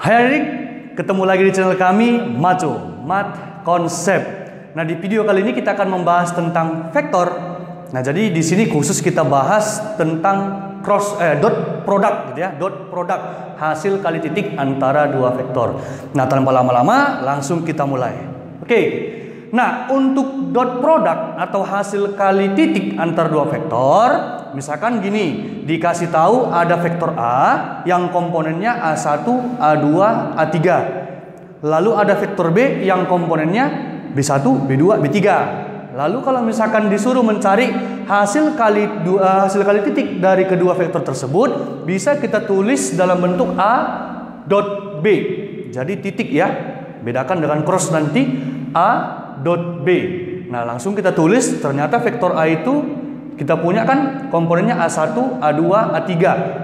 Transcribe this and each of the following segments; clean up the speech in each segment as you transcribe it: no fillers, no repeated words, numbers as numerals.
Hai adik, ketemu lagi di channel kami Maco Math Concept. Nah, di video kali ini kita akan membahas tentang vektor. Nah, jadi di sini khusus kita bahas tentang dot product gitu ya, dot product, hasil kali titik antara dua vektor. Nah, tanpa lama-lama langsung kita mulai. Oke. Nah, untuk dot product atau hasil kali titik antara dua vektor, misalkan gini, dikasih tahu ada vektor A yang komponennya A1, A2, A3. Lalu ada vektor B yang komponennya B1, B2, B3. Lalu kalau misalkan disuruh mencari hasil kali titik dari kedua vektor tersebut, bisa kita tulis dalam bentuk A dot B. Jadi titik ya, bedakan dengan cross nanti, A dot B. Nah, langsung kita tulis, ternyata vektor A itu kita punya kan komponennya A1, A2, A3.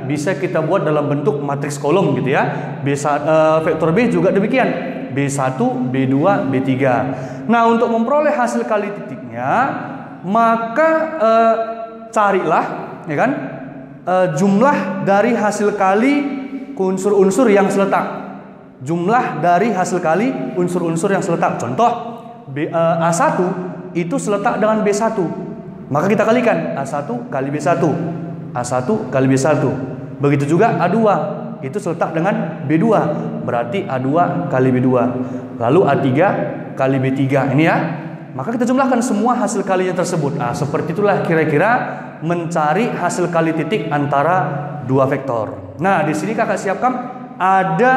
Bisa kita buat dalam bentuk matriks kolom gitu ya. Vektor B juga demikian, B1, B2, B3. Nah, untuk memperoleh hasil kali titiknya, maka carilah ya kan jumlah dari hasil kali unsur-unsur yang seletak. Jumlah dari hasil kali unsur-unsur yang seletak. Contoh, A1 itu seletak dengan B1. Maka kita kalikan A1 kali B1. A1 kali B1. Begitu juga A2 itu seletak dengan B2. Berarti A2 kali B2. Lalu A3 kali B3. Ini ya. Maka kita jumlahkan semua hasil kalinya tersebut. Nah, seperti itulah kira-kira mencari hasil kali titik antara dua vektor. Nah, di sini kakak siapkan ada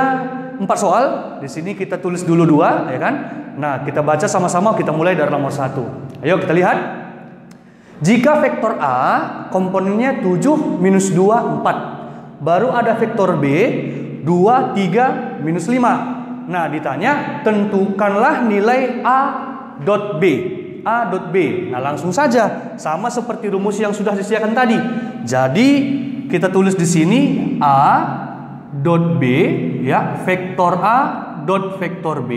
4 soal. Di sini kita tulis dulu 2 ya kan. Nah, kita baca sama-sama, kita mulai dari nomor 1. Ayo kita lihat. Jika vektor A komponennya 7, minus 2, 4. Baru ada vektor B 2, 3, minus 5. Nah, ditanya tentukanlah nilai A dot B. A dot B. Nah, langsung saja sama seperti rumus yang sudah disediakan tadi. Jadi kita tulis di sini A dot B ya, vektor A dot vektor B.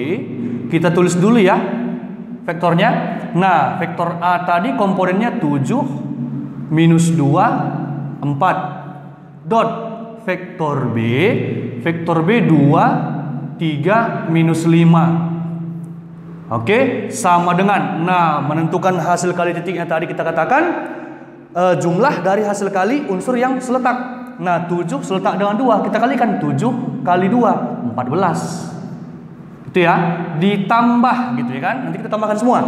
Kita tulis dulu ya vektornya. Nah, vektor A tadi komponennya 7, minus 2, 4. Dot vektor B 2, 3, minus 5. Oke, sama dengan, nah, menentukan hasil kali titiknya tadi kita katakan jumlah dari hasil kali unsur yang seletak. Nah, 7 seletak dengan 2, kita kalikan 7 kali 2, 14. Itu ya, ditambah gitu ya kan. Nanti kita tambahkan semua.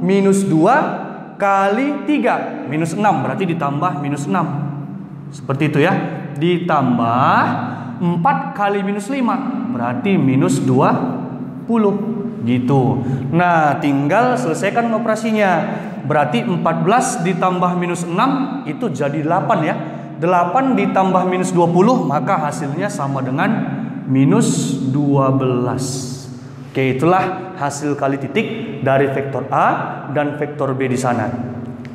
Minus 2 kali 3, minus 6, berarti ditambah minus 6. Seperti itu ya. Ditambah 4 kali minus 5, berarti minus 20 gitu. Nah, tinggal selesaikan operasinya. Berarti 14 ditambah minus 6 itu jadi 8 ya. 8 ditambah minus 20, maka hasilnya sama dengan minus 12. Oke, itulah hasil kali titik dari vektor A dan vektor B di sana.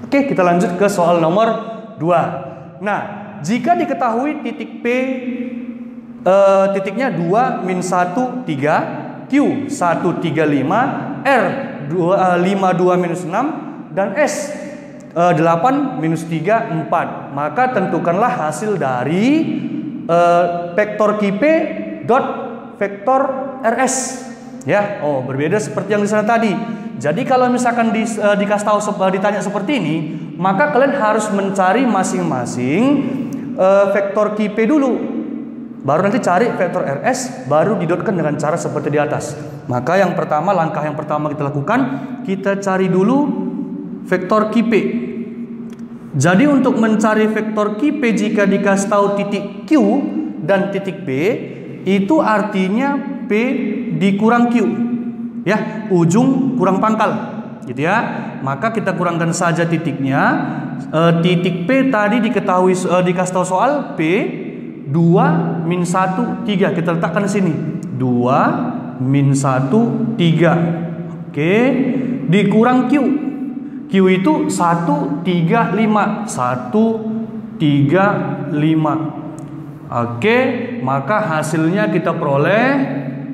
Oke, kita lanjut ke soal nomor 2. Nah, jika diketahui titik P titiknya 2, min 1, 3, Q 1, 3, 5, R 5, 2, minus 6, dan S 8, minus 3, 4. Maka tentukanlah hasil dari vektor QP dot vektor RS. Ya, berbeda seperti yang di sana tadi. Jadi kalau misalkan dikasih tahu ditanya seperti ini, maka kalian harus mencari masing-masing vektor QP dulu. Baru nanti cari vektor RS, baru didotkan dengan cara seperti di atas. Maka langkah yang pertama kita lakukan, kita cari dulu vektor QP. Jadi untuk mencari vektor QP jika dikasih tahu titik Q dan titik B, itu artinya P dikurang Q ya, ujung kurang pangkal gitu ya. Maka kita kurangkan saja titiknya. Titik P tadi diketahui dikasih tahu soal P 2, min 1, 3. Kita letakkan di sini 2, min 1, 3. Oke, dikurang Q. Q itu 1, 3, 5. 1, 3, 5. Oke, maka hasilnya kita peroleh,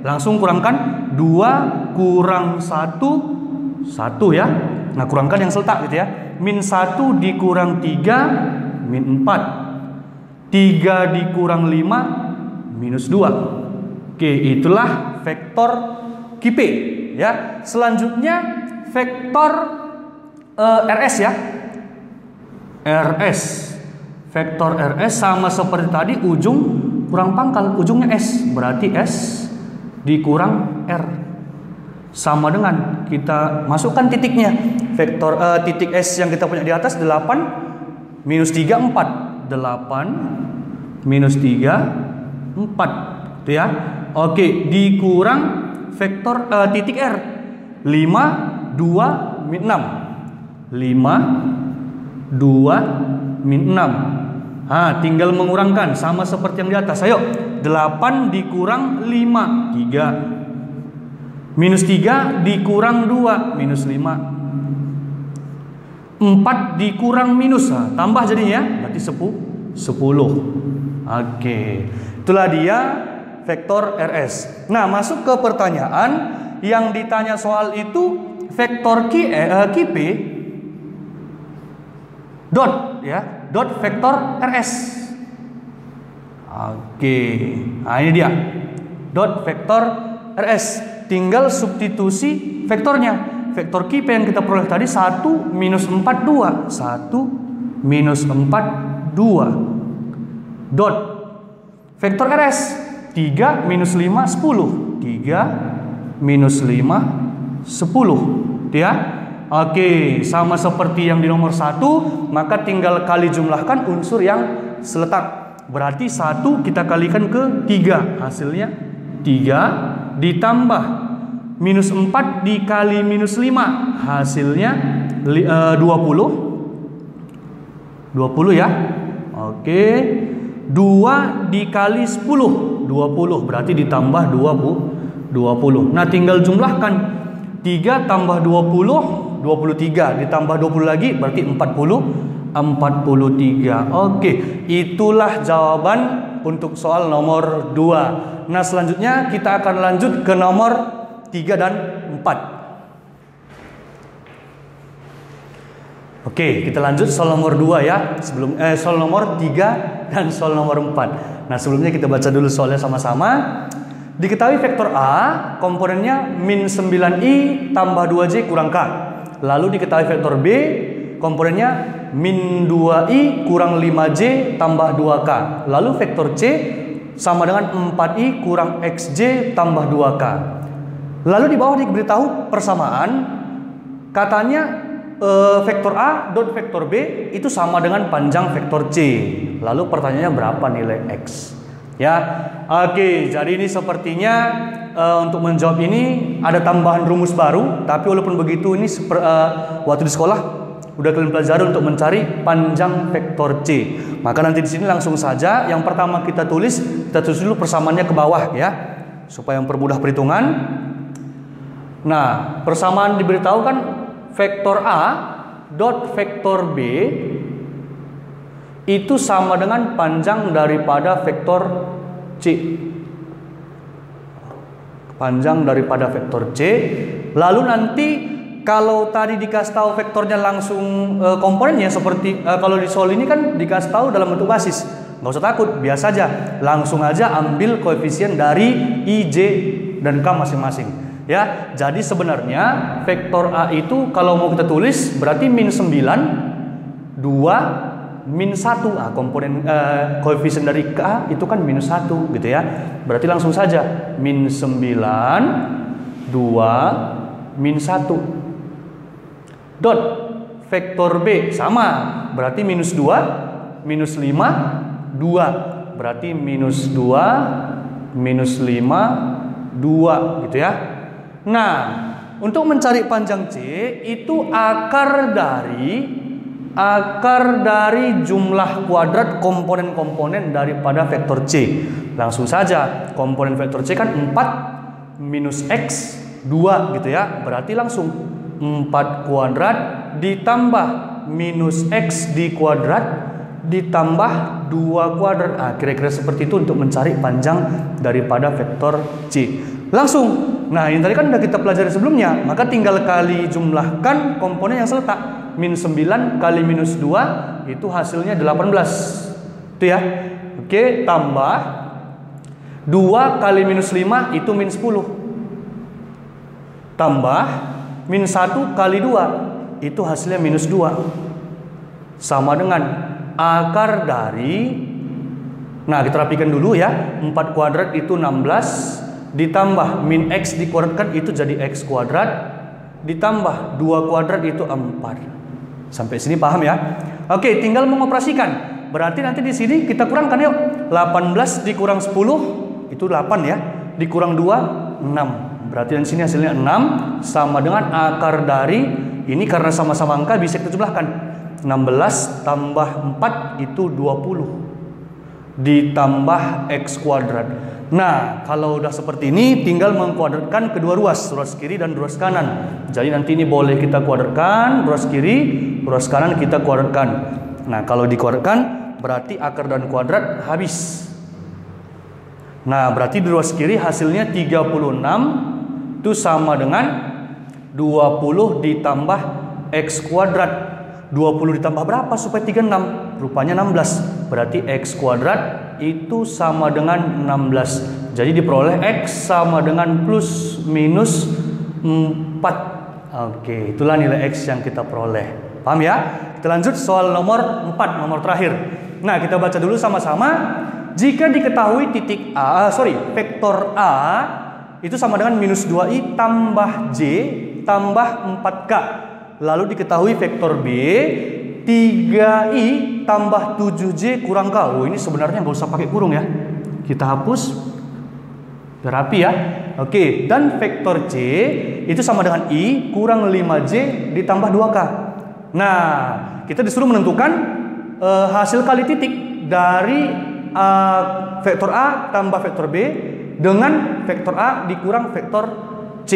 langsung kurangkan 2 kurang 1, 1 ya. Nah, kurangkan yang seletak gitu ya. Min 1 dikurang 3, min 4. 3 dikurang 5, minus 2. Oke, itulah vektor QP ya. Selanjutnya vektor RS ya. RS. Vektor RS sama seperti tadi, ujung kurang pangkal, ujungnya S. Berarti S dikurang R. Sama dengan kita masukkan titiknya. Vektor titik S yang kita punya di atas 8 minus 3 4. 8 minus 3 4. Itu ya. Oke, dikurang vektor titik R 5 2 min 6. 5 2 min 6. Tinggal mengurangkan sama seperti yang di atas. Ayo, 8 dikurang 5 3. Minus 3 dikurang 2 minus 5. 4 dikurang minus, tambah jadinya berarti 10. Oke, itulah dia vektor RS. Nah, masuk ke pertanyaan yang ditanya soal itu vektor QP dot ya, dot vektor RS. Oke, nah ini dia dot vektor RS. Tinggal substitusi vektornya. Vektor QP yang kita peroleh tadi 1 minus 4 2. 1 minus 4 2. Dot vektor RS 3 minus 5 10. 3 minus 5 10. Ya. Oke, sama seperti yang di nomor 1, maka tinggal kali jumlahkan unsur yang seletak. Berarti 1 kita kalikan ke 3, hasilnya 3 ditambah minus 4 dikali minus 5, hasilnya 20 ya. Oke, 2 dikali 10 20, berarti ditambah 20. Nah, tinggal jumlahkan 3 tambah 20 23, ditambah 20 lagi berarti 43. Oke, itulah jawaban untuk soal nomor 2. Nah, selanjutnya kita akan lanjut ke nomor 3 dan 4. Oke, kita lanjut soal nomor 2 ya. Soal nomor 3 dan soal nomor 4. Nah, sebelumnya kita baca dulu soalnya sama-sama. Diketahui vektor A komponennya min 9i tambah 2j kurang k. Lalu diketahui vektor B komponennya min 2i kurang 5j tambah 2k. Lalu vektor C sama dengan 4i kurang xj tambah 2k. Lalu di bawah diberitahu persamaan, katanya vektor A dot vektor B itu sama dengan panjang vektor C. Lalu pertanyaannya berapa nilai X? Ya, oke. Jadi ini sepertinya untuk menjawab ini ada tambahan rumus baru. Tapi walaupun begitu, ini waktu di sekolah udah kalian pelajari untuk mencari panjang vektor C. Maka nanti di sini langsung saja. Yang pertama kita tulis dulu persamaannya ke bawah ya, supaya mempermudah perhitungan. Nah, persamaan diberitahu kan vektor A dot vektor B itu sama dengan panjang daripada vektor C. Panjang daripada vektor C. Lalu nanti kalau tadi dikasih tahu vektornya langsung komponennya seperti kalau di soal ini kan dikasih tahu dalam bentuk basis. Nggak usah takut, biasa aja. Langsung aja ambil koefisien dari I, J, dan K masing-masing. Ya, jadi sebenarnya vektor A itu kalau mau kita tulis berarti min 9, 2, min 1. Komponen koefisien dari K itu kan minus 1 gitu ya. Berarti langsung saja min 9, 2, min 1. Dot vektor B sama, berarti minus 2, minus 5, 2. Berarti minus 2, minus 5, 2 gitu ya. Nah, untuk mencari panjang C itu akar dari jumlah kuadrat komponen-komponen daripada vektor C. Langsung saja, komponen vektor C kan 4 minus X 2 gitu ya. Berarti langsung 4 kuadrat ditambah minus X di kuadrat ditambah 2 kuadrat. Kira-kira seperti itu untuk mencari panjang daripada vektor C. Langsung. Nah, ini tadi kan sudah kita pelajari sebelumnya, maka tinggal kali jumlahkan komponen yang seletak. Min 9 kali minus 2 itu hasilnya 18. Itu ya. Oke, tambah 2 kali minus 5 itu min 10. Tambah min 1 kali 2 itu hasilnya minus 2. Sama dengan akar dari, nah kita rapikan dulu ya, 4 kuadrat itu 16, ditambah min x dikuadratkan itu jadi x kuadrat, ditambah 2 kuadrat itu 4. Sampai sini paham ya? Oke, tinggal mengoperasikan. Berarti nanti di sini kita kurangkan yuk. 18 dikurang 10 itu 8 ya. Dikurang 2 6. Berarti di sini hasilnya 6 sama dengan akar dari ini, karena sama-sama angka bisa kita jumlahkan. 16 tambah 4 itu 20 ditambah x kuadrat. Nah, kalau udah seperti ini tinggal mengkuadratkan kedua ruas kiri dan ruas kanan. Jadi nanti ini boleh kita kuadratkan ruas kiri, ruas kanan kita kuadratkan. Nah, kalau dikuadratkan berarti akar dan kuadrat habis. Nah, berarti di ruas kiri hasilnya 36 itu sama dengan 20 ditambah x kuadrat. 20 ditambah berapa supaya 36? Rupanya 16. Berarti x kuadrat itu sama dengan 16. Jadi diperoleh x sama dengan plus minus 4. Oke, itulah nilai x yang kita peroleh. Paham ya? Kita lanjut soal nomor 4, nomor terakhir. Nah, kita baca dulu sama-sama. Jika diketahui vektor A itu sama dengan minus 2i tambah j tambah 4k. Lalu diketahui vektor B 3i tambah 7j kurang k. Oh, ini sebenarnya nggak usah pakai kurung ya. Kita hapus. Biar rapi ya. Oke, dan vektor C itu sama dengan i kurang 5j ditambah 2k. Nah, kita disuruh menentukan hasil kali titik dari vektor A tambah vektor B dengan vektor A dikurang vektor C.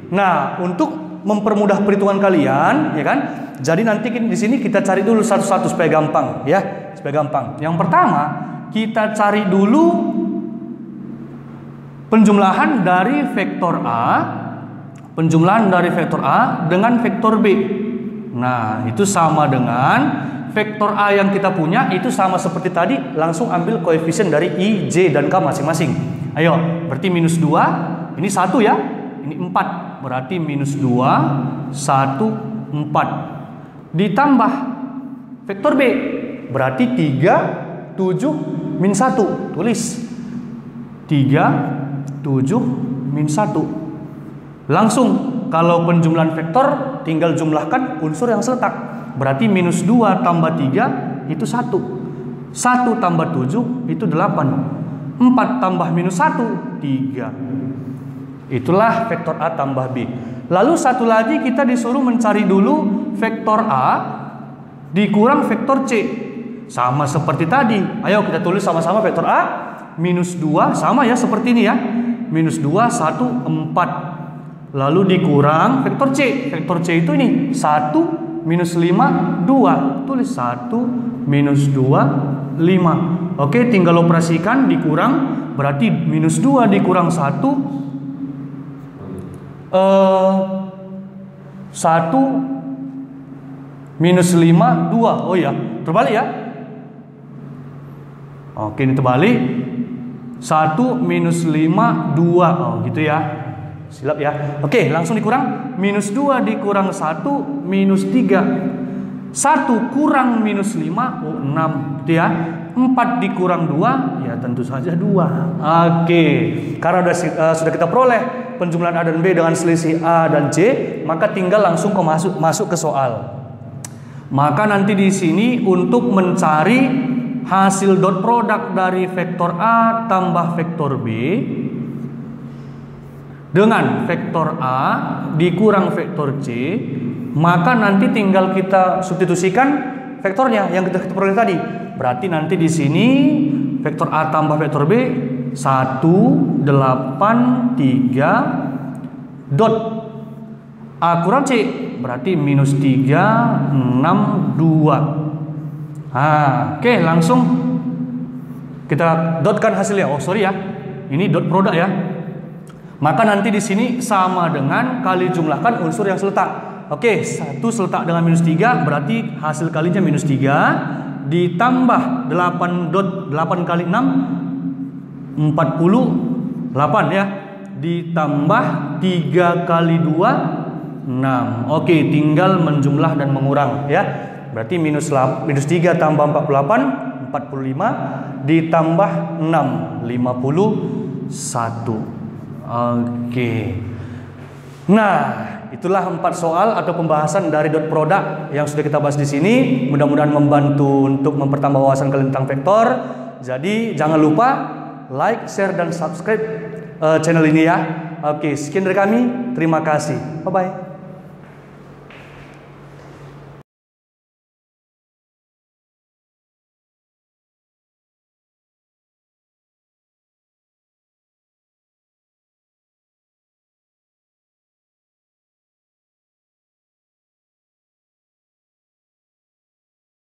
Nah, untuk mempermudah perhitungan kalian, ya kan? Jadi nanti di sini kita cari dulu satu-satu supaya gampang, ya, supaya gampang. Yang pertama, kita cari dulu penjumlahan dari vektor A, dengan vektor B. Nah, itu sama dengan vektor A yang kita punya itu sama seperti tadi, langsung ambil koefisien dari I, J, dan K masing-masing. Ayo, berarti minus 2, ini 1 ya, ini 4. Berarti minus 2, 1, 4. Ditambah vektor B, berarti 3, 7, min 1. Tulis 3, 7, min 1. Langsung, kalau penjumlahan vektor tinggal jumlahkan unsur yang seletak. Berarti minus 2 tambah 3 itu 1. 1 tambah 7 itu 8. 4 tambah minus 1, 3. Itulah vektor A tambah B. Lalu satu lagi kita disuruh mencari dulu vektor A dikurang vektor C. Sama seperti tadi. Ayo kita tulis sama-sama vektor A. Minus 2 sama ya seperti ini ya. Minus 2, 1, 4. Lalu dikurang vektor C. Vektor C itu ini 1, minus 5, 2. Tulis 1, minus 2, 5. Oke, tinggal operasikan dikurang. Berarti minus 2 dikurang 1, 1 minus 5, 2. Oh ya, terbalik ya. Oke, ini terbalik. 1 minus 5, 2. Oh gitu ya. Silap ya. Oke, langsung dikurang. Minus 2 dikurang 1, minus 3. 1 kurang minus 5, oh 6 gitu ya. 4 dikurang 2, ya tentu saja 2. Oke, karena sudah kita peroleh penjumlahan A dan B dengan selisih A dan C, maka tinggal langsung masuk ke soal. Maka nanti di sini untuk mencari hasil dot produk dari vektor A tambah vektor B dengan vektor A dikurang vektor C, maka nanti tinggal kita substitusikan vektornya yang kita peroleh tadi. Berarti nanti di sini vektor A tambah vektor B 1, 8, 3 dot A kurang C berarti minus 3, 6, 2. Oke, langsung kita dotkan hasilnya. Oh sorry ya, ini dot produk ya. Maka nanti di sini sama dengan kali jumlahkan unsur yang seletak. Oke, 1 seletak dengan minus 3 berarti hasil kalinya minus 3 ditambah 8 kali 6 48 ya. Ditambah 3 kali 2 6. Oke, tinggal menjumlah dan mengurang ya. Berarti minus 3 tambah 48 45 ditambah 6 51. Oke. Nah, itulah 4 soal atau pembahasan dari dot product yang sudah kita bahas di sini. Mudah-mudahan membantu untuk mempertambah wawasan kalian tentang vektor. Jadi jangan lupa like, share, dan subscribe channel ini ya. Oke, sekian dari kami. Terima kasih. Bye-bye.